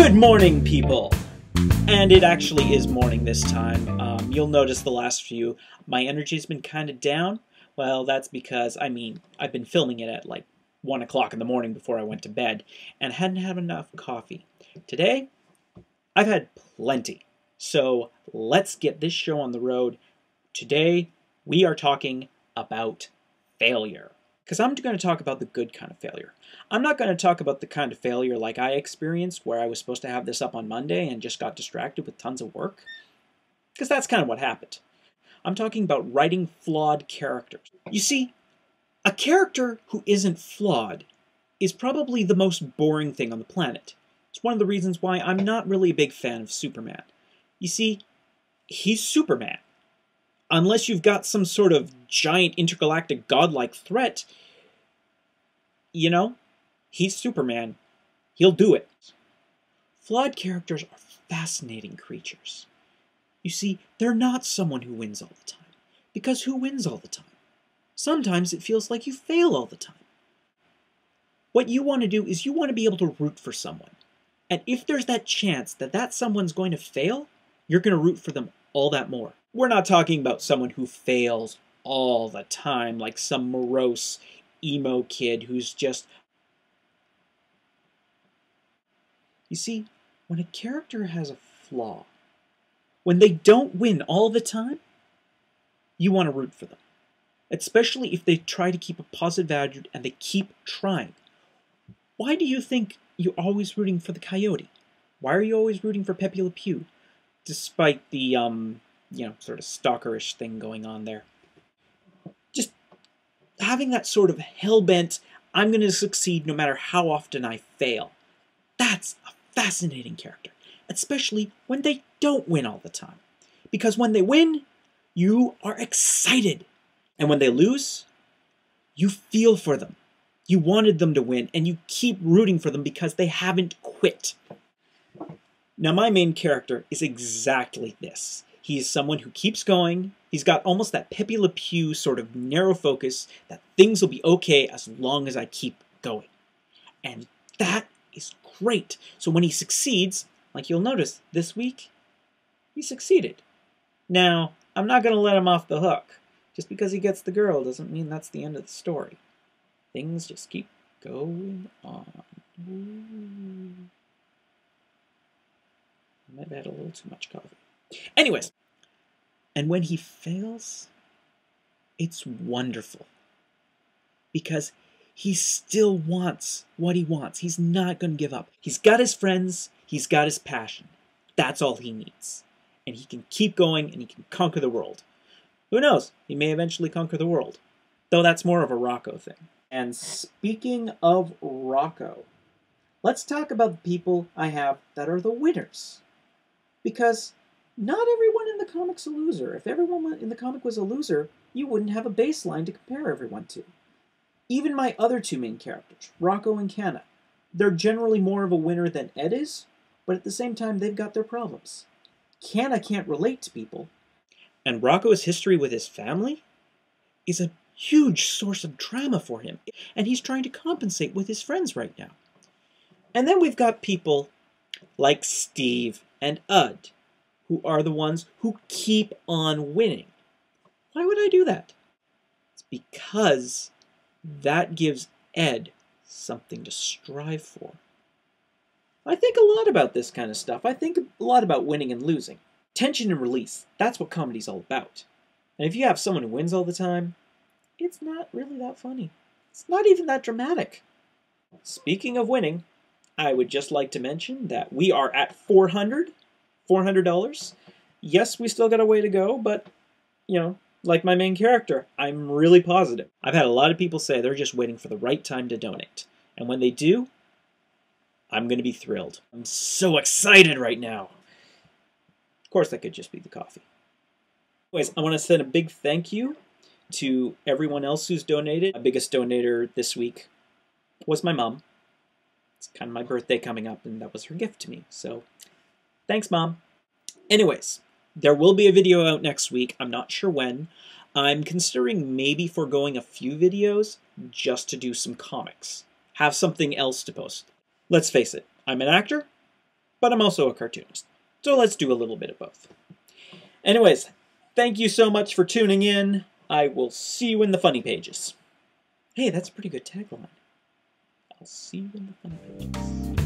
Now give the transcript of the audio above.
Good morning, people! And it actually is morning this time. You'll notice the last few, my energy's been kind of down. Well, that's because, I've been filming it at like 1 o'clock in the morning before I went to bed, and hadn't had enough coffee. Today, I've had plenty. So, let's get this show on the road. Today, we are talking about failure. Because I'm going to talk about the good kind of failure. I'm not going to talk about the kind of failure like I experienced where I was supposed to have this up on Monday and just got distracted with tons of work. Because that's kind of what happened. I'm talking about writing flawed characters. You see, a character who isn't flawed is probably the most boring thing on the planet. It's one of the reasons why I'm not really a big fan of Superman. You see, he's Superman. Unless you've got some sort of giant intergalactic godlike threat, you know, he's Superman. He'll do it. Flawed characters are fascinating creatures. You see, they're not someone who wins all the time. Because who wins all the time? Sometimes it feels like you fail all the time. What you want to do is you want to be able to root for someone. And if there's that chance that someone's going to fail, you're going to root for them all that more. We're not talking about someone who fails all the time, like some morose emo kid who's just... You see, when a character has a flaw, when they don't win all the time, you want to root for them. Especially if they try to keep a positive attitude and they keep trying. Why do you think you're always rooting for the Coyote? Why are you always rooting for Pepe Le Pew? Despite the, sort of stalkerish thing going on there. Just having that sort of hell-bent, I'm going to succeed no matter how often I fail. That's a fascinating character. Especially when they don't win all the time. Because when they win, you are excited. And when they lose, you feel for them. You wanted them to win, and you keep rooting for them because they haven't quit. Now, my main character is exactly this. He is someone who keeps going. He's got almost that Pepe Le Pew sort of narrow focus that things will be okay as long as I keep going. And that is great. So when he succeeds, like you'll notice this week, he succeeded. Now, I'm not going to let him off the hook. Just because he gets the girl doesn't mean that's the end of the story. Things just keep going on. Ooh. I might have had a little too much coffee. Anyways, and when he fails, it's wonderful. Because he still wants what he wants. He's not going to give up. He's got his friends. He's got his passion. That's all he needs. And he can keep going and he can conquer the world. Who knows? He may eventually conquer the world. Though that's more of a Rocco thing. And speaking of Rocco, let's talk about the people I have that are the winners. Because not everyone in the comic's a loser. If everyone in the comic was a loser, you wouldn't have a baseline to compare everyone to. Even my other two main characters, Rocco and Kanna, they're generally more of a winner than Ed is, but at the same time they've got their problems. Kanna can't relate to people, and Rocco's history with his family is a huge source of drama for him, and he's trying to compensate with his friends right now. And then we've got people like Steve and Ud, who are the ones who keep on winning. Why would I do that? It's because that gives Ed something to strive for. I think a lot about this kind of stuff. I think a lot about winning and losing. Tension and release, that's what comedy's all about. And if you have someone who wins all the time, it's not really that funny. It's not even that dramatic. Speaking of winning, I would just like to mention that we are at $400. Yes, we still got a way to go, but, like my main character, I'm really positive. I've had a lot of people say they're just waiting for the right time to donate. And when they do, I'm going to be thrilled. I'm so excited right now. Of course, that could just be the coffee. Anyways, I want to send a big thank you to everyone else who's donated. My biggest donator this week was my mom. It's kind of my birthday coming up, and that was her gift to me. So, thanks, Mom. Anyways, there will be a video out next week. I'm not sure when. I'm considering maybe foregoing a few videos just to do some comics. Have something else to post. Let's face it, I'm an actor, but I'm also a cartoonist. So let's do a little bit of both. Anyways, thank you so much for tuning in. I will see you in the funny pages. Hey, that's a pretty good tagline. I'll see you in the funny pages.